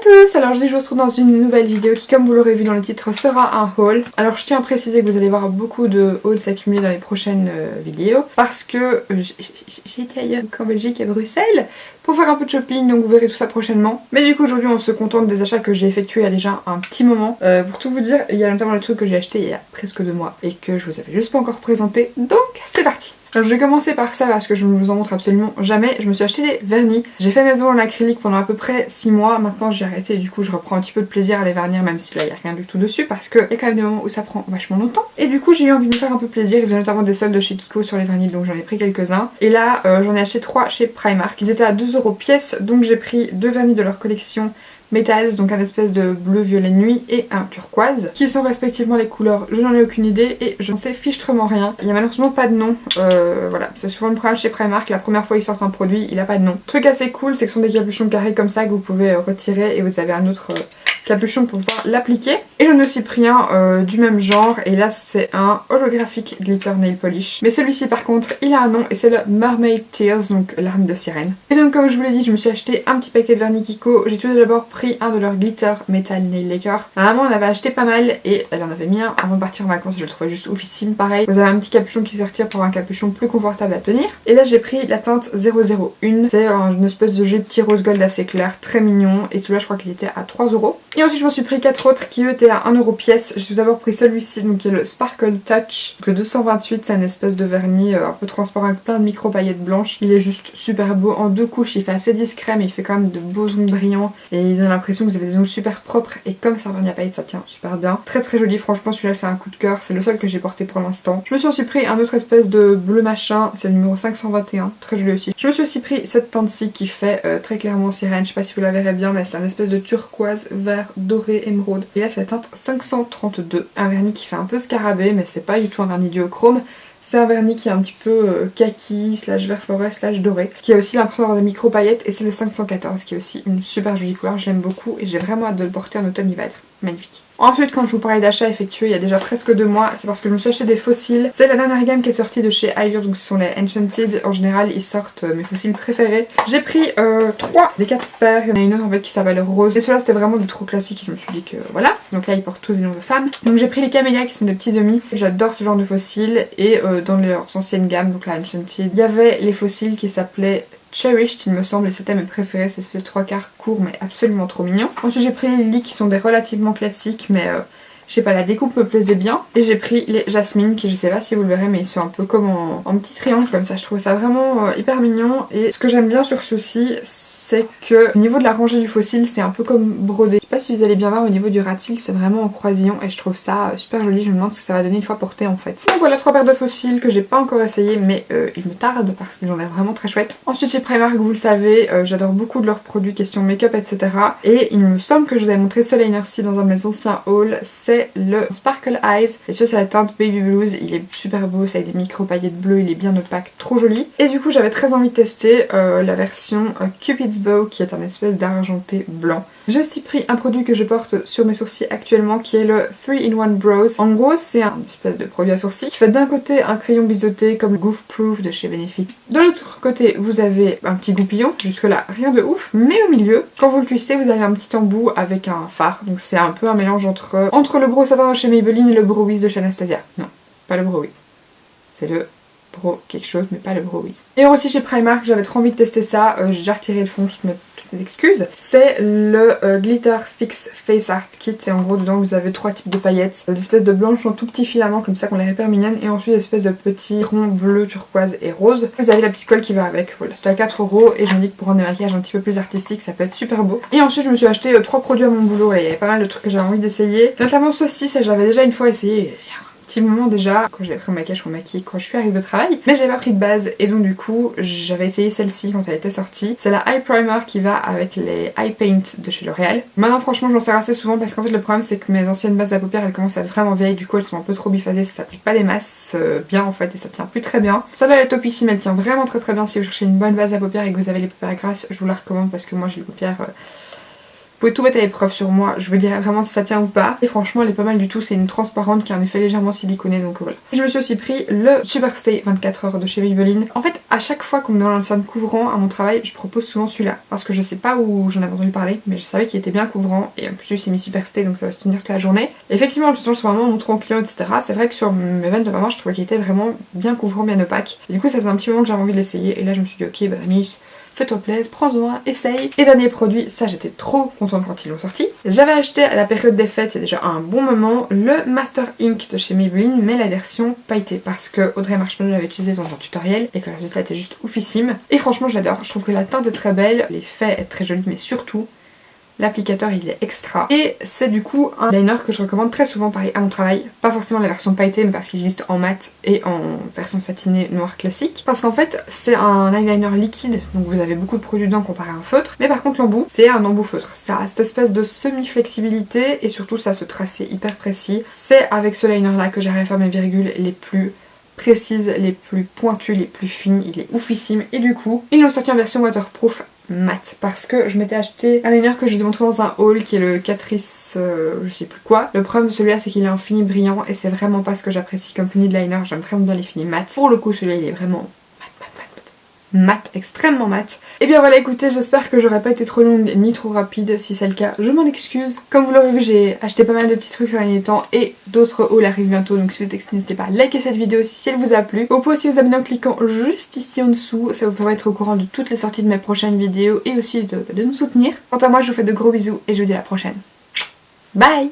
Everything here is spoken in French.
tous, alors je vous retrouve dans une nouvelle vidéo qui, comme vous l'aurez vu dans le titre, sera un haul. Alors je tiens à préciser que vous allez voir beaucoup de hauls s'accumuler dans les prochaines vidéos parce que j'ai été ailleurs qu'en Belgique, à Bruxelles, pour faire un peu de shopping, donc vous verrez tout ça prochainement. Mais du coup aujourd'hui on se contente des achats que j'ai effectués il y a déjà un petit moment. Pour tout vous dire, il y a notamment le truc que j'ai acheté il y a presque 2 mois et que je vous avais juste pas encore présenté, donc c'est parti. Alors je vais commencer par ça parce que je ne vous en montre absolument jamais. Je me suis acheté des vernis. J'ai fait mes ongles en acrylique pendant à peu près 6 mois. Maintenant j'ai arrêté et du coup je reprends un petit peu de plaisir à les vernir, même si là il n'y a rien du tout dessus parce qu'il y a quand même des moments où ça prend vachement longtemps. Et du coup j'ai eu envie de me faire un peu plaisir. Il y a notamment des soldes chez Kiko sur les vernis, donc j'en ai pris quelques-uns. Et là j'en ai acheté 3 chez Primark. Ils étaient à 2 € pièce, donc j'ai pris 2 vernis de leur collection Metals, donc un espèce de bleu violet nuit et un turquoise, qui sont respectivement les couleurs, je n'en ai aucune idée et je n'en sais fichtrement rien. Il n'y a malheureusement pas de nom, voilà, c'est souvent le problème chez Primark, la première fois ils sortent un produit, il a pas de nom. Truc assez cool, c'est que ce sont des capuchons carrés comme ça que vous pouvez retirer et vous avez un autre capuchon pour pouvoir l'appliquer. Et j'en ai aussi pris un du même genre, et là c'est un holographic glitter nail polish. Mais celui-ci par contre, il a un nom et c'est le Mermaid Tears, donc larmes de sirène. Et donc comme je vous l'ai dit, je me suis acheté un petit paquet de vernis Kiko. J'ai tout d'abord pris un de leurs glitter metal nail lacquer. À un moment on avait acheté pas mal et elle en avait mis un avant de partir en vacances, je le trouvais juste oufissime. Pareil, vous avez un petit capuchon qui se retire pour un capuchon plus confortable à tenir. Et là j'ai pris la teinte 001, c'est une espèce de joli petit rose gold assez clair, très mignon, et celui-là je crois qu'il était à 3 €. Et ensuite je m'en suis pris 4 autres qui eux étaient à 1 € pièce. J'ai tout d'abord pris celui-ci, donc qui est le Sparkle Touch. Donc le 228, c'est un espèce de vernis un peu transparent avec plein de micro paillettes blanches. Il est juste super beau en 2 couches, il fait assez discret mais il fait quand même de beaux ongles brillants et il donne l'impression que vous avez des ongles super propres, et comme c'est un vernis à paillettes ça tient super bien. Très très joli, franchement celui-là c'est un coup de cœur, c'est le seul que j'ai porté pour l'instant. Je me suis aussi pris un autre espèce de bleu machin, c'est le numéro 521, très joli aussi. Je me suis aussi pris cette teinte-ci qui fait très clairement sirène, je sais pas si vous la verrez bien mais c'est un espèce de turquoise, vert, doré, émeraude. Et là c'est la teinte 532, un vernis qui fait un peu scarabée mais c'est pas du tout un vernis duochrome. C'est un vernis qui est un petit peu kaki, slash vert forêt, slash doré, qui a aussi l'impression d'avoir des micro paillettes, et c'est le 514 qui est aussi une super jolie couleur, je l'aime beaucoup et j'ai vraiment hâte de le porter en automne, il va être magnifique. Ensuite, quand je vous parlais d'achats effectués il y a déjà presque 2 mois, c'est parce que je me suis acheté des fossiles. C'est la dernière gamme qui est sortie de chez Allure, donc ce sont les Enchanted. En général, ils sortent mes fossiles préférés. J'ai pris 3 des 4 paires. Il y en a une autre en fait qui s'appelle Rose. Et ceux-là, c'était vraiment des trop classiques. Je me suis dit que voilà. Donc là, ils portent tous des noms de femmes. Donc j'ai pris les camélias qui sont des petits demi. J'adore ce genre de fossiles. Et dans leurs anciennes gammes, donc la Enchanted, il y avait les fossiles qui s'appelaient Cherished, il me semble, et c'était mes préférés, c'est espèce de 3/4 court mais absolument trop mignon. Ensuite j'ai pris les lilies qui sont des relativement classiques mais je sais pas, la découpe me plaisait bien. Et j'ai pris les jasmines qui, je sais pas si vous le verrez mais ils sont un peu comme en petit triangle comme ça, je trouvais ça vraiment hyper mignon. Et ce que j'aime bien sur ceux-ci, c'est que au niveau de la rangée du fossile c'est un peu comme brodé. Je sais pas si vous allez bien voir, au niveau du rat-cils c'est vraiment en croisillon et je trouve ça super joli. Je me demande ce que ça va donner une fois porté en fait. Donc voilà 3 paires de fossiles que j'ai pas encore essayé mais ils me tardent parce qu'ils ont l'air vraiment très chouettes. Ensuite chez Primark, vous le savez, j'adore beaucoup de leurs produits question make-up etc. Et il me semble que je vous avais montré ce liner-ci dans un de mes anciens hauls, c'est le Sparkle Eyes. Et ça c'est la teinte Baby Blues, il est super beau, c'est avec des micro paillettes bleues, il est bien opaque, trop joli. Et du coup j'avais très envie de tester la version Cupid's Bow qui est un espèce d'argenté blanc. J'ai aussi pris un produit que je porte sur mes sourcils actuellement qui est le 3-in-1 Brows. En gros c'est un espèce de produit à sourcils qui fait d'un côté un crayon biseauté comme le Goof Proof de chez Benefit. De l'autre côté vous avez un petit goupillon, jusque là rien de ouf, mais au milieu quand vous le twistez vous avez un petit embout avec un fard. Donc c'est un peu un mélange entre le brow satin de chez Maybelline et le Brow Wiz de chez Anastasia. Non, pas le Brow Wiz, c'est le Brow quelque chose mais pas le Brow Wiz. Et aussi chez Primark j'avais trop envie de tester ça, j'ai déjà retiré le fond, toutes mes excuses. C'est le Glitter Fix Face Art Kit, et en gros dedans vous avez 3 types de paillettes, des espèces de blanches en tout petits filaments comme ça qu'on les hyper mignonnes, et ensuite des espèces de petits ronds bleus, turquoise et rose. Vous avez la petite colle qui va avec, voilà, c'est à 4 € et je me dis que pour rendre des maquillages un petit peu plus artistiques ça peut être super beau. Et ensuite je me suis acheté 3 produits à mon boulot et il y avait pas mal de trucs que j'avais envie d'essayer, notamment ceci, ça j'avais déjà une fois essayé petit moment déjà, quand j'avais pris mon maquillage pour maquiller quand je suis arrivée au travail, mais j'avais pas pris de base et donc du coup j'avais essayé celle-ci quand elle était sortie. C'est la Eye Primer qui va avec les Eye Paint de chez L'Oréal. Maintenant franchement j'en sers assez souvent parce qu'en fait le problème c'est que mes anciennes bases à paupières elles commencent à être vraiment vieilles, du coup elles sont un peu trop biphasées, ça s'applique pas des masses bien en fait et ça tient plus très bien. Celle-là elle est topissime, elle tient vraiment très très bien. Si vous cherchez une bonne base à paupières et que vous avez les paupières grasses, je vous la recommande parce que moi j'ai les paupières... Vous pouvez tout mettre à l'épreuve sur moi, je vous dirai vraiment si ça tient ou pas. Et franchement elle est pas mal du tout, c'est une transparente qui a un effet légèrement siliconé, donc voilà. Et je me suis aussi pris le Superstay 24 heures de chez Maybelline. En fait à chaque fois qu'on me demande un enceinte couvrant à mon travail, je propose souvent celui-là. Parce que je sais pas où j'en avais entendu parler, mais je savais qu'il était bien couvrant. Et en plus c'est mis Superstay donc ça va se tenir toute la journée. Et effectivement je change vraiment mon tronc client etc. C'est vrai que sur mes veines de maman je trouvais qu'il était vraiment bien couvrant, bien opaque. Et du coup ça faisait un petit moment que j'avais envie de l'essayer. Et là je me suis dit ok bah Nice, fais-toi plaisir, prends-en, essaye. Et dernier produit, ça j'étais trop contente quand ils l'ont sorti. J'avais acheté à la période des fêtes, il y a déjà un bon moment, le Master Ink de chez Maybelline, mais la version pailletée, parce que Audrey Marshmallow l'avait utilisé dans un tutoriel et que le résultat était juste oufissime. Et franchement je l'adore, je trouve que la teinte est très belle, l'effet est très joli, mais surtout l'applicateur il est extra. Et c'est du coup un liner que je recommande très souvent pareil à mon travail. Pas forcément la version pailletée mais parce qu'il existe en mat et en version satinée noir classique. Parce qu'en fait c'est un eyeliner liquide donc vous avez beaucoup de produits dedans comparé à un feutre. Mais par contre l'embout c'est un embout feutre. Ça a cette espèce de semi-flexibilité et surtout ça se tracé hyper précis. C'est avec ce liner là que j'arrive à faire mes virgules les plus précises, les plus pointues, les plus fines. Il est oufissime et du coup ils l'ont sorti en version waterproof mat parce que je m'étais acheté un liner que je vous ai montré dans un haul qui est le Catrice je sais plus quoi. Le problème de celui-là c'est qu'il est un fini brillant et c'est vraiment pas ce que j'apprécie comme fini de liner. J'aime vraiment bien les finis mat. Pour le coup celui-là il est vraiment mat, extrêmement mat. Et bien voilà écoutez, j'espère que j'aurais pas été trop longue ni trop rapide. Si c'est le cas je m'en excuse. Comme vous l'aurez vu j'ai acheté pas mal de petits trucs ces derniers temps et d'autres hauls arrivent bientôt, donc si vous êtes excité n'hésitez pas à liker cette vidéo si elle vous a plu. Vous pouvez aussi vous abonner en cliquant juste ici en dessous, ça vous permet d'être au courant de toutes les sorties de mes prochaines vidéos et aussi de me soutenir. Quant à moi je vous fais de gros bisous et je vous dis à la prochaine. Bye.